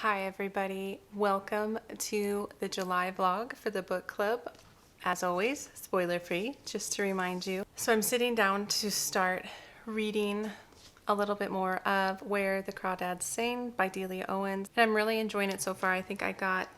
Hi everybody, welcome to the July vlog for the book club. As always, spoiler free, just to remind you. So I'm sitting down to start reading a little bit more of Where the Crawdads Sing by Delia Owens. And I'm really enjoying it so far. I think I got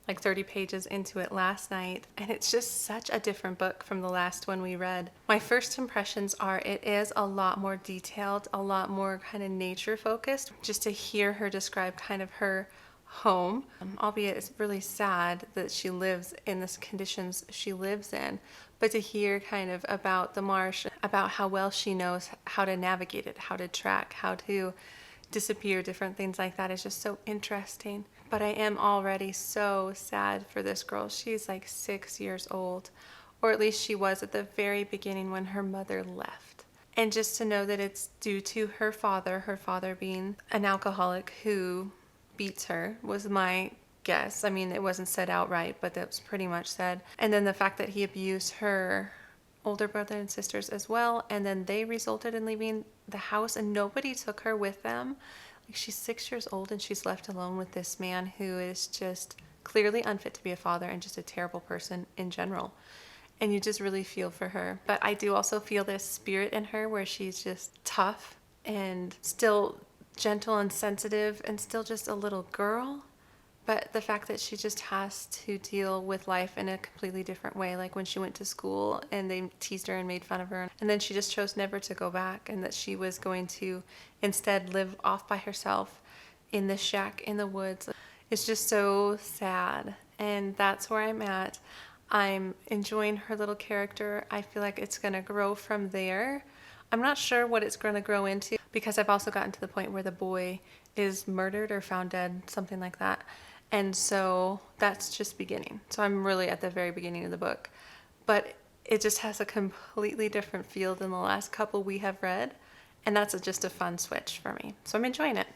like 30 pages into it last night, and it's just such a different book from the last one we read. My first impressions are it is a lot more detailed, a lot more kind of nature focused. Just to hear her describe kind of her home, albeit it's really sad that she lives in the conditions she lives in, but to hear kind of about the marsh, about how well she knows how to navigate it, how to track, how to disappear, different things like that is just so interesting. But I am already so sad for this girl. She's like 6 years old, or at least she was at the very beginning when her mother left. And just to know that it's due to her father being an alcoholic who beats her was my guess. I mean, it wasn't said outright, but that was pretty much said. And then the fact that he abused her older brother and sisters as well, and then they resulted in leaving the house and nobody took her with them. Like, she's 6 years old and she's left alone with this man who is just clearly unfit to be a father and just a terrible person in general. And you just really feel for her. But I do also feel this spirit in her where she's just tough and still gentle and sensitive and still just a little girl. But the fact that she just has to deal with life in a completely different way, like when she went to school and they teased her and made fun of her, and then she just chose never to go back, and that she was going to instead live off by herself in this shack in the woods. It's just so sad, and that's where I'm at. I'm enjoying her little character. I feel like it's going to grow from there. I'm not sure what it's going to grow into, because I've also gotten to the point where the boy is murdered or found dead, something like that. And so that's just beginning. So I'm really at the very beginning of the book. But it just has a completely different feel than the last couple we have read. And that's just a fun switch for me. So I'm enjoying it.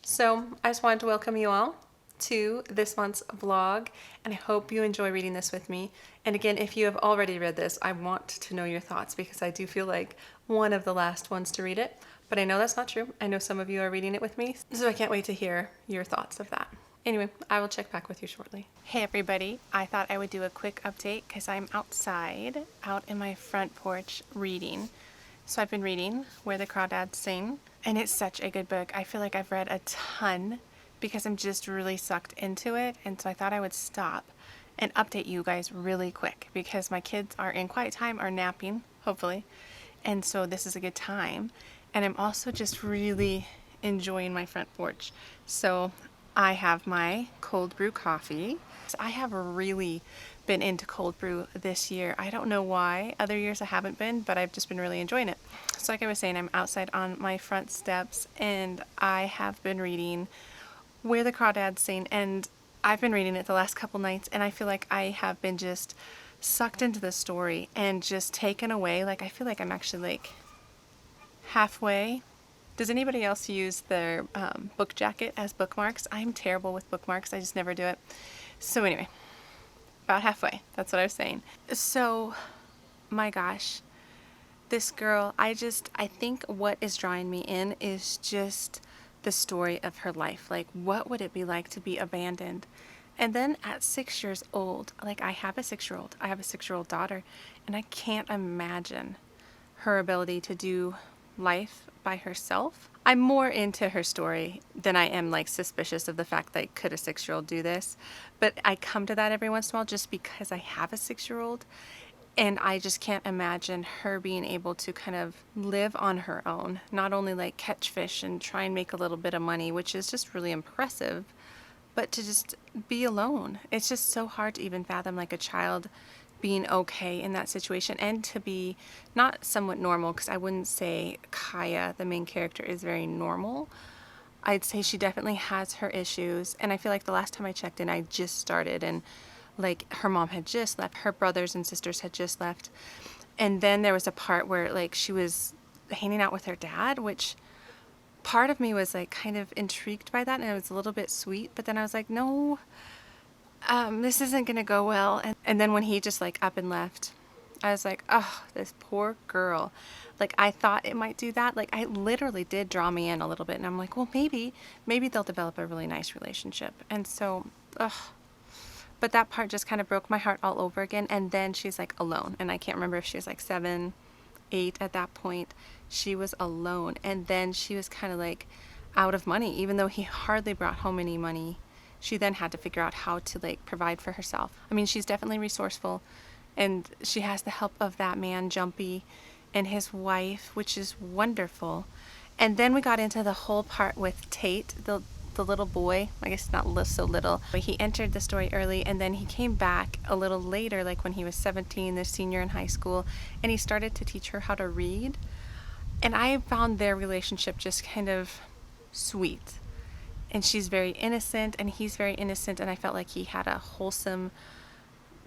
So I just wanted to welcome you all to this month's vlog, and I hope you enjoy reading this with me. And again, if you have already read this, I want to know your thoughts, because I do feel like one of the last ones to read it. But I know that's not true. I know some of you are reading it with me, so I can't wait to hear your thoughts of that. Anyway, I will check back with you shortly. Hey everybody, I thought I would do a quick update because I'm outside, out in my front porch reading. So I've been reading Where the Crawdads Sing, and it's such a good book. I feel like I've read a ton because I'm just really sucked into it, and so I thought I would stop and update you guys really quick because my kids are in quiet time, are napping, hopefully, and so this is a good time. And I'm also just really enjoying my front porch. So I have my cold brew coffee. I have really been into cold brew this year. I don't know why. Other years I haven't been, but I've just been really enjoying it. So like I was saying, I'm outside on my front steps, and I have been reading Where the Crawdads Sing, and I've been reading it the last couple nights, and I feel like I have been just sucked into the story and just taken away. Like, I feel like I'm actually like halfway. Does anybody else use their book jacket as bookmarks? I'm terrible with bookmarks. I just never do it. So anyway, about halfway. That's what I was saying. So, my gosh, this girl, I think what is drawing me in is just the story of her life. Like, what would it be like to be abandoned? And then at 6 years old, like, I have a 6-year-old. I have a 6-year-old daughter, and I can't imagine her ability to do life by herself. I'm more into her story than I am like suspicious of the fact that could a 6-year-old do this, but I come to that every once in a while just because I have a 6-year-old, and I just can't imagine her being able to kind of live on her own, not only like catch fish and try and make a little bit of money, which is just really impressive, but to just be alone. It's just so hard to even fathom like a child being okay in that situation, and to be not somewhat normal, because I wouldn't say Kaya, the main character, is very normal. I'd say she definitely has her issues, and I feel like the last time I checked in, I just started, and like her mom had just left, her brothers and sisters had just left, and then there was a part where like she was hanging out with her dad, which part of me was like kind of intrigued by that, and it was a little bit sweet, but then I was like, no, this isn't gonna go well. And then when he just like up and left, I was like, oh, this poor girl. Like, I thought it might do that. Like, I literally did draw me in a little bit, and I'm like, well, maybe they'll develop a really nice relationship. And so, ugh. But that part just kind of broke my heart all over again. And then she's like alone, and I can't remember if she was like 7, 8 at that point. She was alone, and then she was kind of like out of money, even though he hardly brought home any money. She then had to figure out how to like provide for herself. I mean, she's definitely resourceful, and she has the help of that man, Jumpy, and his wife, which is wonderful. And then we got into the whole part with Tate, the little boy. I guess not so little, but he entered the story early, and then he came back a little later, like when he was 17, the senior in high school, and he started to teach her how to read. And I found their relationship just kind of sweet. And she's very innocent, and he's very innocent, and I felt like he had a wholesome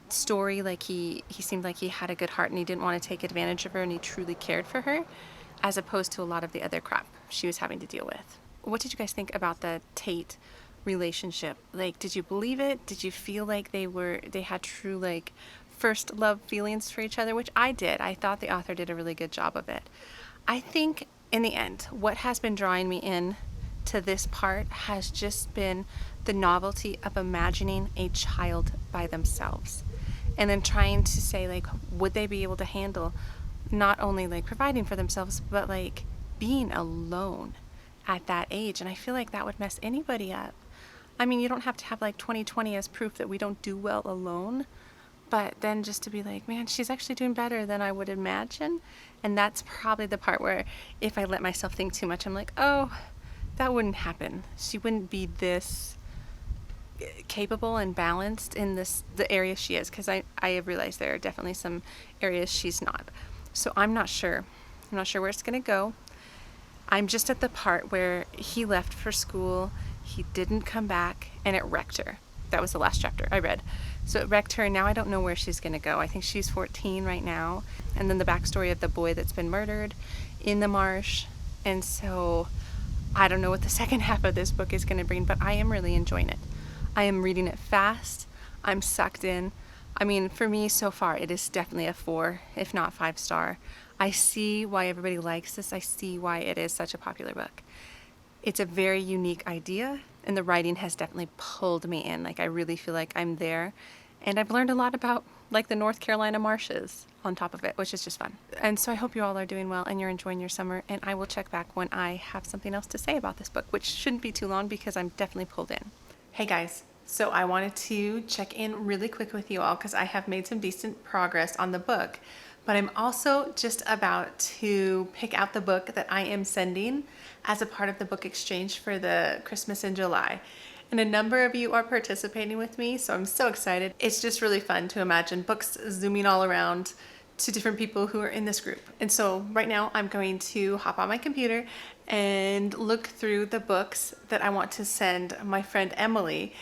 story. Like he seemed like he had a good heart, and he didn't want to take advantage of her, and he truly cared for her, as opposed to a lot of the other crap she was having to deal with. What did you guys think about the Tate relationship? Like, did you believe it? Did you feel like they had true like first love feelings for each other? Which I did. I thought the author did a really good job of it. I think in the end, what has been drawing me in to this part has just been the novelty of imagining a child by themselves, and then trying to say, like, would they be able to handle not only like providing for themselves, but like being alone at that age. And I feel like that would mess anybody up. I mean, you don't have to have like 2020 as proof that we don't do well alone, but then just to be like, man, she's actually doing better than I would imagine. And that's probably the part where if I let myself think too much, I'm like, oh, that wouldn't happen. She wouldn't be this capable and balanced in the areas she is, because I have realized there are definitely some areas she's not. So I'm not sure where it's going to go. I'm just at the part where he left for school, he didn't come back, and it wrecked her. That was the last chapter I read. So it wrecked her, and now I don't know where she's going to go. I think she's 14 right now. And then the backstory of the boy that's been murdered in the marsh. And so I don't know what the second half of this book is going to bring, but I am really enjoying it. I am reading it fast. I'm sucked in. I mean, for me so far, it is definitely a 4, if not 5 star. I see why everybody likes this. I see why it is such a popular book. It's a very unique idea, and the writing has definitely pulled me in. Like, I really feel like I'm there, and I've learned a lot about like the North Carolina marshes on top of it, which is just fun. And so I hope you all are doing well and you're enjoying your summer, and I will check back when I have something else to say about this book, which shouldn't be too long because I'm definitely pulled in. Hey guys, so I wanted to check in really quick with you all because I have made some decent progress on the book, but I'm also just about to pick out the book that I am sending as a part of the book exchange for the Christmas in July. And a number of you are participating with me, so I'm so excited. It's just really fun to imagine books zooming all around to different people who are in this group. And so right now I'm going to hop on my computer and look through the books that I want to send my friend Emily.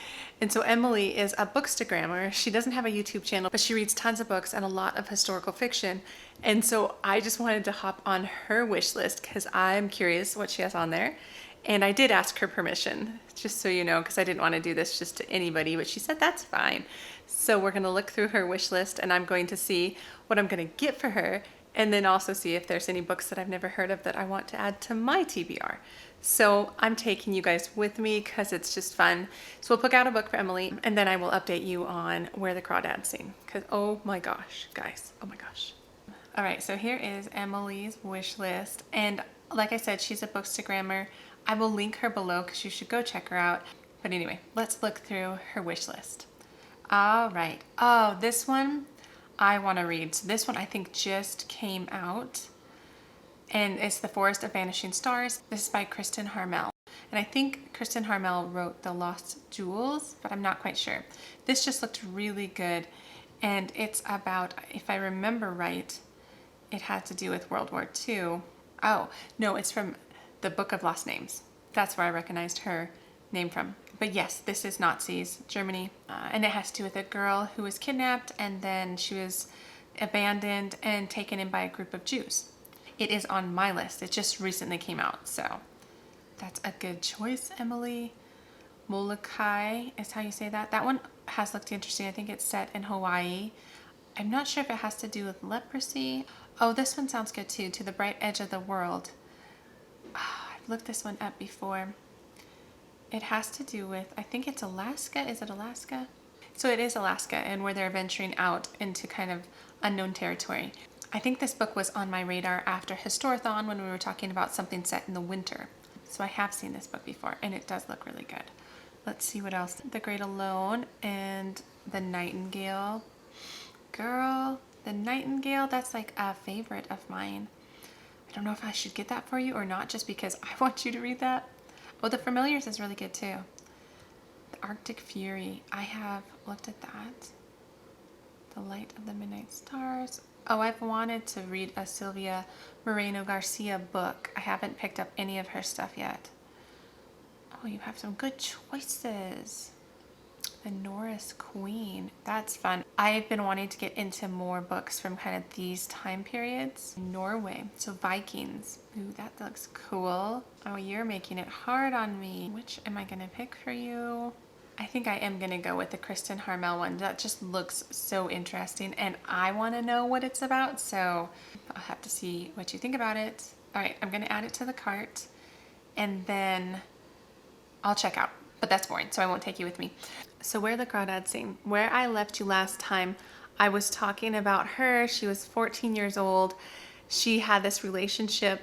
And so Emily is a bookstagrammer. She doesn't have a YouTube channel, but she reads tons of books and a lot of historical fiction. And so I just wanted to hop on her wish list because I'm curious what she has on there. And I did ask her permission, just so you know, because I didn't want to do this just to anybody, but she said that's fine. So we're going to look through her wish list, and I'm going to see what I'm going to get for her, and then also see if there's any books that I've never heard of that I want to add to my TBR. So I'm taking you guys with me because it's just fun. So we'll pick out a book for Emily, and then I will update you on Where the Crawdads Sing, because oh my gosh, guys, oh my gosh. All right, so here is Emily's wish list, and like I said, she's a bookstagrammer. I will link her below because you should go check her out. But anyway, let's look through her wish list. All right. Oh, this one I want to read. So this one I think just came out, and it's The Forest of Vanishing Stars. This is by Kristen Harmel. And I think Kristen Harmel wrote The Lost Jewels, but I'm not quite sure. This just looked really good. And it's about, if I remember right, it had to do with World War II. Oh, no, it's from the Book of Lost Names. That's where I recognized her name from. But yes, this is Nazis, Germany. And it has to do with a girl who was kidnapped and then she was abandoned and taken in by a group of Jews. It is on my list. It just recently came out, so that's a good choice, Emily. Molokai is how you say that. That one has looked interesting. I think it's set in Hawaii. I'm not sure if it has to do with leprosy. Oh, this one sounds good too. To the Bright Edge of the World. Oh, I've looked this one up before. It has to do with, I think it's Alaska. Is it Alaska? So it is Alaska, and where they're venturing out into kind of unknown territory. I think this book was on my radar after Historathon when we were talking about something set in the winter. So I have seen this book before, and it does look really good. Let's see what else. The Great Alone and The Nightingale. Girl, The Nightingale, that's like a favorite of mine. I don't know if I should get that for you or not, just because I want you to read that. Oh, The Familiars is really good too. The Arctic Fury. I have looked at that. The Light of the Midnight Stars. Oh, I've wanted to read a Sylvia Moreno Garcia book. I haven't picked up any of her stuff yet. Oh, you have some good choices. The Norris Queen. That's fun. I've been wanting to get into more books from kind of these time periods. Norway. So Vikings. Ooh, that looks cool. Oh, you're making it hard on me. Which am I going to pick for you? I think I am going to go with the Kristen Harmel one. That just looks so interesting, and I want to know what it's about, so I'll have to see what you think about it. All right, I'm going to add it to the cart, and then I'll check out. But that's boring, so I won't take you with me. So Where the Crawdads Sing. Where I left you last time, I was talking about her. She was 14 years old. She had this relationship,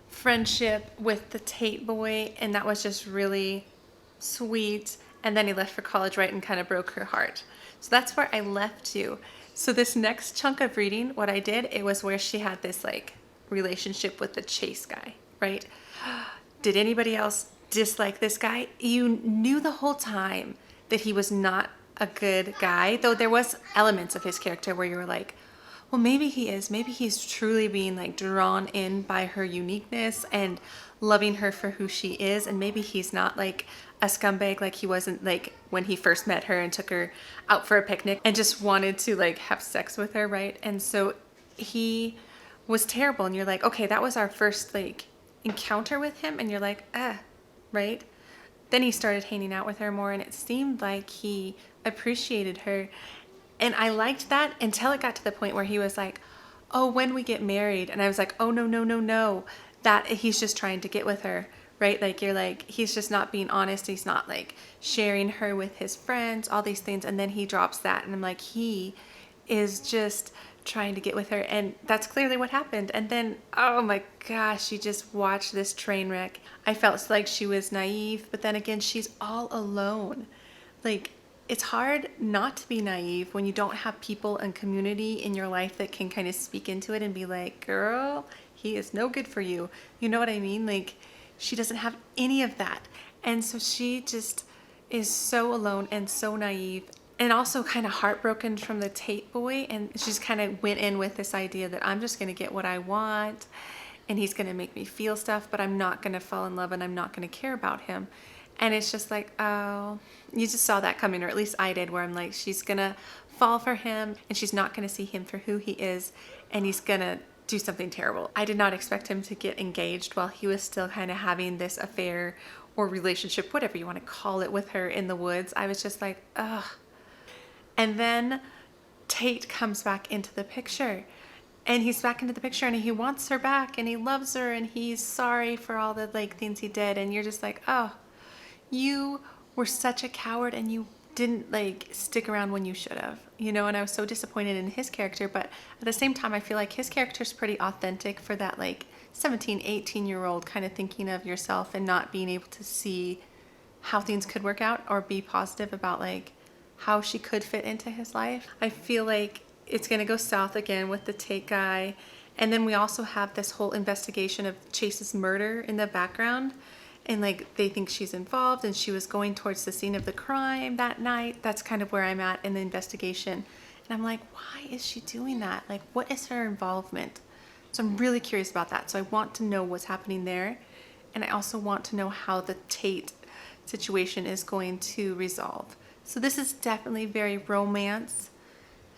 friendship with the Tate boy, and that was just really sweet. And then he left for college, right, and kind of broke her heart. So that's where I left you. So this next chunk of reading, what I did, it was where she had this like relationship with the Chase guy, right? Did anybody else dislike this guy? You knew the whole time that he was not a good guy, though there was elements of his character where you were like, well, maybe he is. Maybe he's truly being like drawn in by her uniqueness and loving her for who she is. And maybe he's not like a scumbag like he wasn't like when he first met her and took her out for a picnic and just wanted to like have sex with her, right? And so he was terrible, and you're like, okay, that was our first like encounter with him, and you're like, right? Then he started hanging out with her more, and it seemed like he appreciated her. And I liked that until it got to the point where he was like, oh, when we get married. And I was like, oh, no, no, no, no. That he's just trying to get with her, right? Like, you're like, he's just not being honest. He's not like sharing her with his friends, all these things. And then he drops that. And I'm like, he is just trying to get with her. And that's clearly what happened. And then, oh my gosh, you just watch this train wreck. I felt like she was naive, but then again, she's all alone. Like, it's hard not to be naive when you don't have people and community in your life that can kind of speak into it and be like, girl, he is no good for you. You know what I mean? Like, she doesn't have any of that. And so she just is so alone and so naive, and also kind of heartbroken from the Tate boy. And she just kind of went in with this idea that I'm just going to get what I want, and he's going to make me feel stuff, but I'm not going to fall in love, and I'm not going to care about him. And it's just like, oh, you just saw that coming, or at least I did, where I'm like, she's going to fall for him, and she's not going to see him for who he is, and he's going to do something terrible. I did not expect him to get engaged while he was still kind of having this affair or relationship, whatever you want to call it, with her in the woods. I was just like, ugh. And then Tate comes back into the picture, and he's back into the picture, and he wants her back, and he loves her, and he's sorry for all the like things he did. And you're just like, oh, you were such a coward, and you didn't like stick around when you should have, you know. And I was so disappointed in his character, but at the same time, I feel like his character's pretty authentic for that like 17, 18-year-old kind of thinking of yourself and not being able to see how things could work out or be positive about like how she could fit into his life. I feel like it's going to go south again with the Tate guy. And then we also have this whole investigation of Chase's murder in the background. And like they think she's involved, and she was going towards the scene of the crime that night. That's kind of where I'm at in the investigation. And I'm like, why is she doing that? Like, what is her involvement? So I'm really curious about that. So I want to know what's happening there. And I also want to know how the Tate situation is going to resolve. So this is definitely very romance,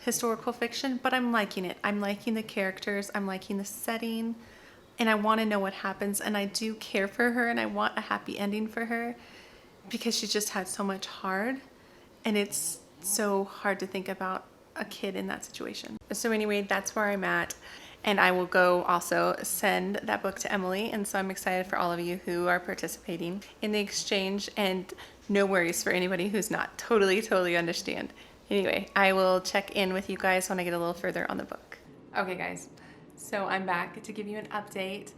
historical fiction, but I'm liking it. I'm liking the characters. I'm liking the setting. And I want to know what happens, and I do care for her, and I want a happy ending for her because she just had so much hard, and it's so hard to think about a kid in that situation. So anyway, that's where I'm at. And I will go also send that book to Emily. And so I'm excited for all of you who are participating in the exchange, and no worries for anybody who's not. Totally understand. Anyway, I will check in with you guys when I get a little further on the book. Okay guys, so I'm back to give you an update,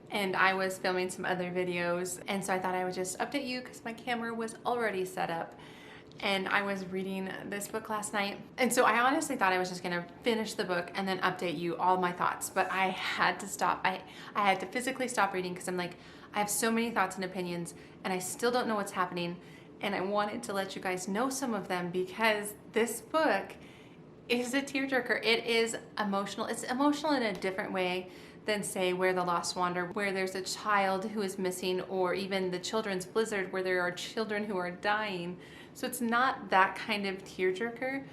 and I was filming some other videos, and so I thought I would just update you because my camera was already set up. And I was reading this book last night. And so I honestly thought I was just gonna finish the book and then update you all my thoughts, but I had to stop. I had to physically stop reading because I'm like, I have so many thoughts and opinions and I still don't know what's happening. And I wanted to let you guys know some of them because this book is a tearjerker. It is emotional. It's emotional in a different way than say Where the Lost Wander, where there's a child who is missing, or even the Children's Blizzard where there are children who are dying. So it's not that kind of tearjerker,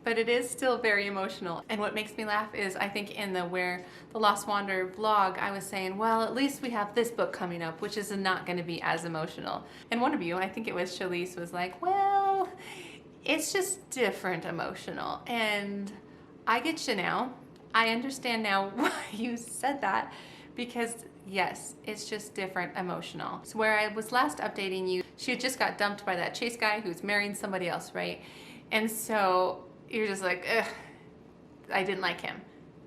but it is still very emotional. And what makes me laugh is I think in the Where the Lost Wander vlog, I was saying, well, at least we have this book coming up, which is not going to be as emotional. And one of you, I think it was Shalise, was like, well, it's just different emotional. And I get you now. I understand now why you said that, because yes, it's just different emotional. So where I was last updating you, she had just got dumped by that Chase guy who's marrying somebody else, right? And so you're just like, ugh, I didn't like him.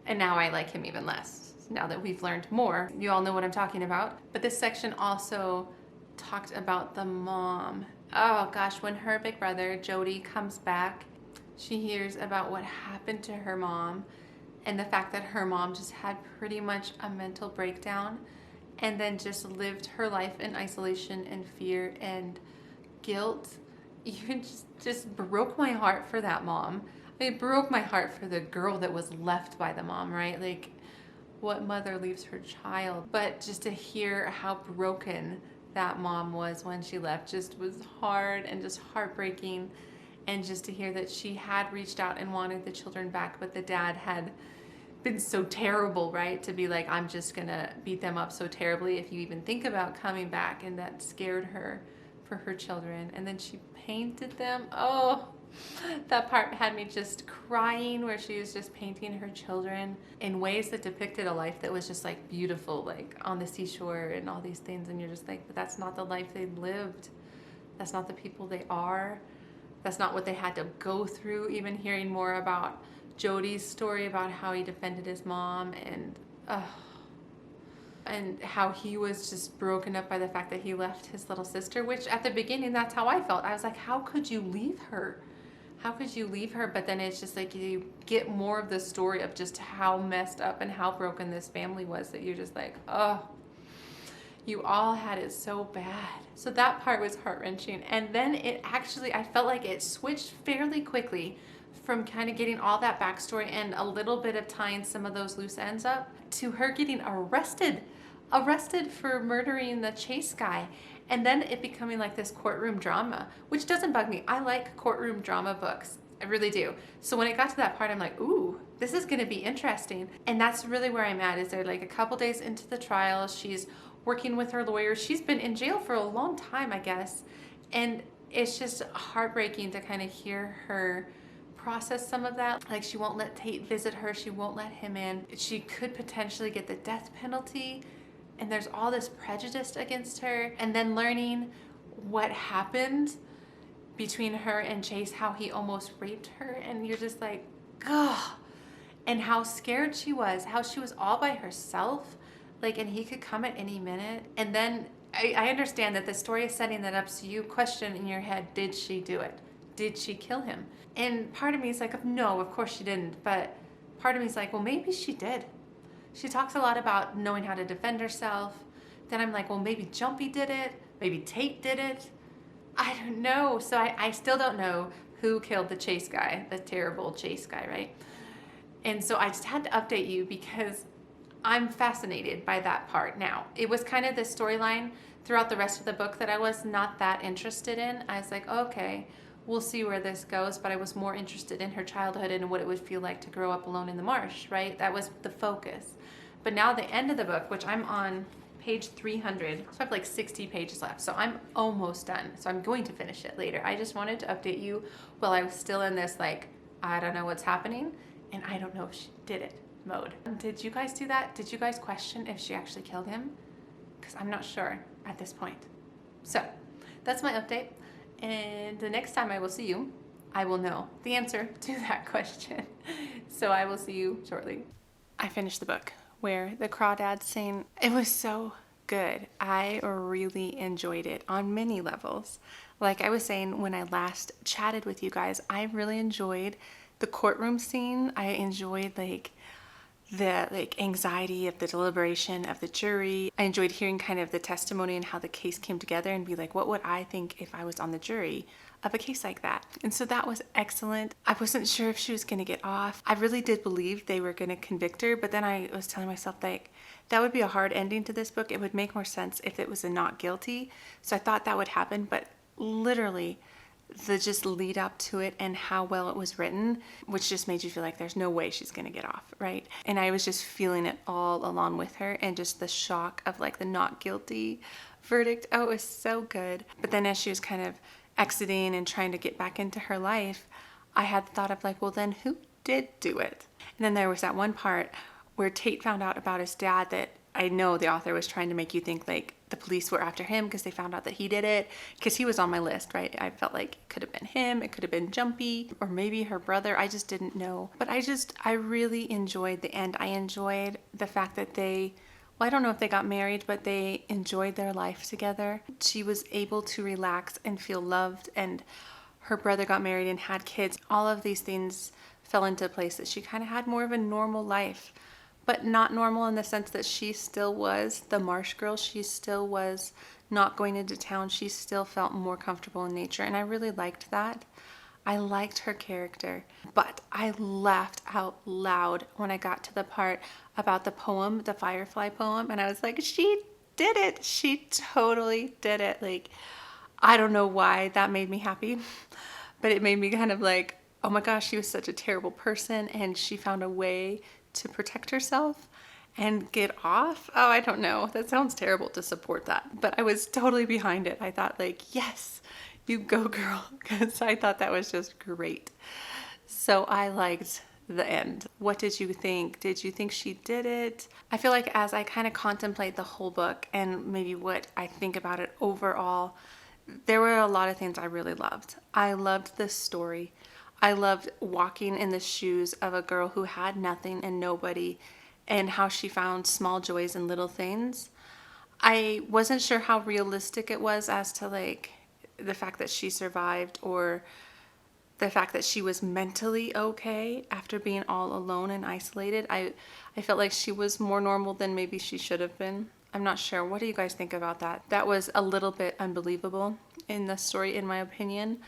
And now I like him even less. Now that we've learned more, you all know what I'm talking about. But this section also talked about the mom. Oh gosh, when her big brother, Jody, comes back, she hears about what happened to her mom and the fact that her mom just had pretty much a mental breakdown and then just lived her life in isolation and fear and guilt. You just broke my heart for that mom. It broke my heart for the girl that was left by the mom, right? Like, what mother leaves her child? But just to hear how broken that mom was when she left just was hard and just heartbreaking. And just to hear that she had reached out and wanted the children back, but the dad had been so terrible, right? To be like, I'm just gonna beat them up so terribly if you even think about coming back. And that scared her for her children. And then she painted them. Oh, that part had me just crying, where she was just painting her children in ways that depicted a life that was just like beautiful, like on the seashore and all these things. And you're just like, but that's not the life they lived. That's not the people they are. That's not what they had to go through. Even hearing more about Jody's story about how he defended his mom and how he was just broken up by the fact that he left his little sister, which at the beginning, that's how I felt. I was like, how could you leave her? How could you leave her? But then it's just like you get more of the story of just how messed up and how broken this family was, that you're just like, oh, you all had it so bad. So that part was heart-wrenching. And then it actually, I felt like it switched fairly quickly from kind of getting all that backstory and a little bit of tying some of those loose ends up to her getting arrested for murdering the Chase guy. And then it becoming like this courtroom drama, which doesn't bug me. I like courtroom drama books. I really do. So when it got to that part, I'm like, ooh, this is gonna be interesting. And that's really where I'm at, is they're like a couple days into the trial. She's working with her lawyer. She's been in jail for a long time, I guess. And it's just heartbreaking to kind of hear her process some of that. Like, she won't let Tate visit her. She won't let him in. She could potentially get the death penalty. And there's all this prejudice against her. And then learning what happened between her and Chase, how he almost raped her. And you're just like, ugh. And how scared she was, how she was all by herself. Like, and he could come at any minute. And then I understand that the story is setting that up, so you question in your head, did she do it? Did she kill him? And part of me is like, no, of course she didn't. But part of me is like, well, maybe she did. She talks a lot about knowing how to defend herself. Then I'm like, well, maybe Jumpy did it. Maybe Tate did it. I don't know. So I still don't know who killed the Chase guy, the terrible Chase guy, right? And so I just had to update you because I'm fascinated by that part. Now, it was kind of the storyline throughout the rest of the book that I was not that interested in. I was like, okay, we'll see where this goes, but I was more interested in her childhood and what it would feel like to grow up alone in the marsh, right? That was the focus. But now the end of the book, which I'm on page 300, so I have like 60 pages left, so I'm almost done. So I'm going to finish it later. I just wanted to update you while I was still in this like I don't know what's happening, and I don't know if she did it mode. Did you guys do that? Did you guys question if she actually killed him? Because I'm not sure at this point. So that's my update, and the next time I will see you, I will know the answer to that question. So I will see you shortly. I finished the book, Where the Crawdads Sing. It was so good. I really enjoyed it on many levels. Like I was saying when I last chatted with you guys, I really enjoyed the courtroom scene. I enjoyed the anxiety of the deliberation of the jury. I enjoyed hearing kind of the testimony and how the case came together and be like, what would I think if I was on the jury of a case like that? And so that was excellent. I wasn't sure if she was going to get off. I really did believe they were going to convict her, but then I was telling myself like that would be a hard ending to this book. It would make more sense if it was a not guilty. So I thought that would happen, but literally the just lead up to it and how well it was written, which just made you feel like there's no way she's gonna get off, right? And I was just feeling it all along with her, and just the shock of like the not guilty verdict. Oh, it was so good. But then as she was kind of exiting and trying to get back into her life, I had thought of like, well then who did do it? And then there was that one part where Tate found out about his dad that I know the author was trying to make you think like the police were after him because they found out that he did it, because he was on my list, right? I felt like it could have been him, it could have been Jumpy, or maybe her brother. I just didn't know. But I really enjoyed the end. I enjoyed the fact that I don't know if they got married, but they enjoyed their life together. She was able to relax and feel loved, and her brother got married and had kids. All of these things fell into place, that she kind of had more of a normal life. But not normal in the sense that she still was the marsh girl. She still was not going into town. She still felt more comfortable in nature. And I really liked that. I liked her character. But I laughed out loud when I got to the part about the poem, the Firefly poem. And I was like, she did it. She totally did it. Like, I don't know why that made me happy. But it made me kind of like, oh my gosh, she was such a terrible person. And she found a way to protect herself and get off. Oh, I don't know. That sounds terrible to support that, but I was totally behind it. I thought like, yes, you go girl, because I thought that was just great. So I liked the end. What did you think? Did you think she did it? I feel like as I kind of contemplate the whole book and maybe what I think about it overall, there were a lot of things I really loved. I loved the story. I loved walking in the shoes of a girl who had nothing and nobody, and how she found small joys in little things. I wasn't sure how realistic it was as to like the fact that she survived, or the fact that she was mentally okay after being all alone and isolated. I felt like she was more normal than maybe she should have been. I'm not sure. What do you guys think about that? That was a little bit unbelievable in the story, in my opinion.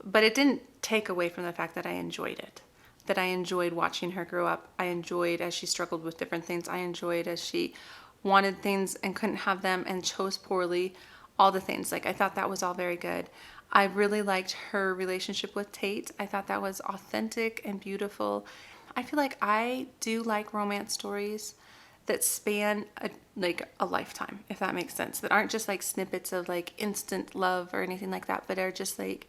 But it didn't take away from the fact that I enjoyed it, that I enjoyed watching her grow up. I enjoyed as she struggled with different things. I enjoyed as she wanted things and couldn't have them and chose poorly, all the things. Like, I thought that was all very good. I really liked her relationship with Tate. I thought that was authentic and beautiful. I feel like I do like romance stories that span a lifetime, if that makes sense, that aren't just like snippets of like instant love or anything like that, but are just like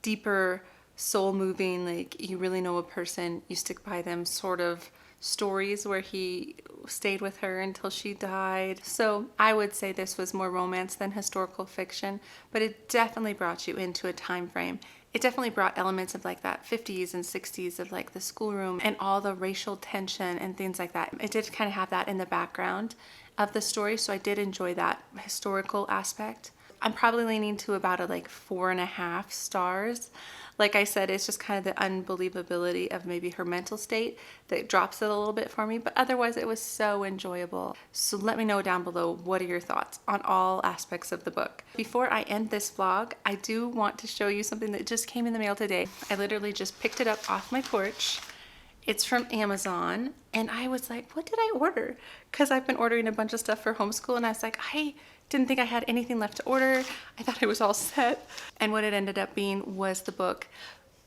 deeper, soul moving, like you really know a person, you stick by them sort of stories where he stayed with her until she died. So I would say this was more romance than historical fiction, but it definitely brought you into a time frame. It definitely brought elements of like that 50s and 60s of like the schoolroom and all the racial tension and things like that. It did kind of have that in the background of the story, so I did enjoy that historical aspect. I'm probably leaning to about a 4.5 stars. Like I said, it's just kind of the unbelievability of maybe her mental state that drops it a little bit for me, but otherwise it was so enjoyable. So let me know down below, what are your thoughts on all aspects of the book? Before I end this vlog, I do want to show you something that just came in the mail today. I literally just picked it up off my porch. It's from Amazon, and I was like, what did I order? Because I've been ordering a bunch of stuff for homeschool, and I was like, I didn't think I had anything left to order. I thought it was all set. And what it ended up being was the book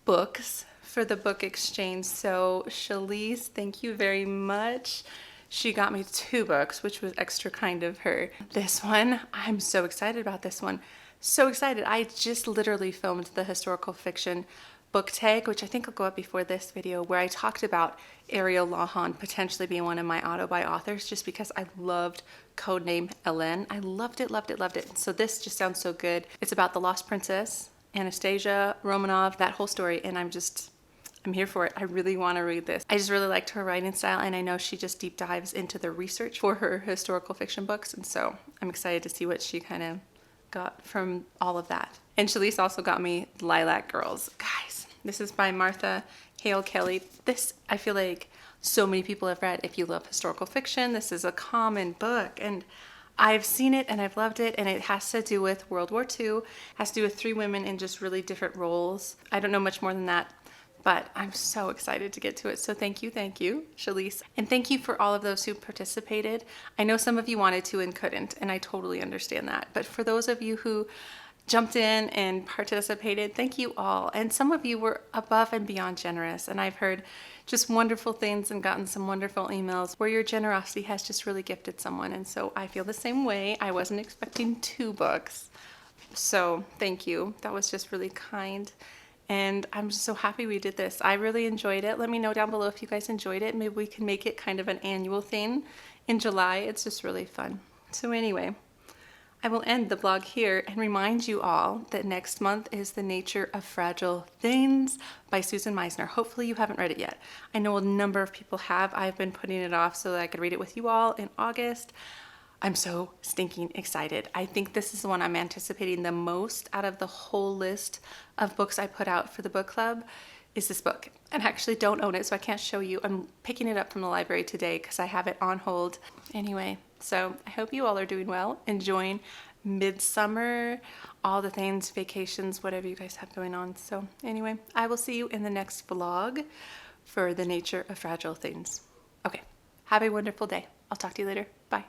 Books for the book exchange. So Shalise, thank you very much. She got me 2 books, which was extra kind of her. This one, I'm so excited about this one. So excited. I just literally filmed the historical fiction book tag, which I think will go up before this video, where I talked about Ariel Lawhon potentially being one of my auto-buy authors just because I loved Codename Ellen. I loved it, loved it, loved it. So this just sounds so good. It's about the Lost Princess, Anastasia, Romanov, that whole story, and I'm here for it. I really want to read this. I just really liked her writing style, and I know she just deep dives into the research for her historical fiction books, and so I'm excited to see what she kind of got from all of that. And Shalise also got me Lilac Girls. Guys, this is by Martha Hale Kelly. This, I feel like so many people have read. If you love historical fiction, this is a common book, and I've seen it and I've loved it, and it has to do with World War II. It has to do with 3 women in just really different roles. I don't know much more than that, but I'm so excited to get to it. So thank you, Shalise. And thank you for all of those who participated. I know some of you wanted to and couldn't, and I totally understand that. But for those of you who jumped in and participated, thank you all. And some of you were above and beyond generous, and I've heard just wonderful things and gotten some wonderful emails where your generosity has just really gifted someone. And so I feel the same way. I wasn't expecting 2 books. So thank you. That was just really kind. And I'm just so happy we did this. I really enjoyed it. Let me know down below if you guys enjoyed it. Maybe we can make it kind of an annual thing in July. It's just really fun. So anyway, I will end the vlog here and remind you all that next month is The Nature of Fragile Things by Susan Meisner. Hopefully you haven't read it yet. I know a number of people have. I've been putting it off so that I could read it with you all in August. I'm so stinking excited. I think this is the one I'm anticipating the most out of the whole list of books I put out for the book club is this book. And I actually don't own it, so I can't show you. I'm picking it up from the library today because I have it on hold. Anyway, so I hope you all are doing well, enjoying midsummer, all the things, vacations, whatever you guys have going on. So anyway, I will see you in the next vlog for The Nature of Fragile Things. Okay, have a wonderful day. I'll talk to you later. Bye.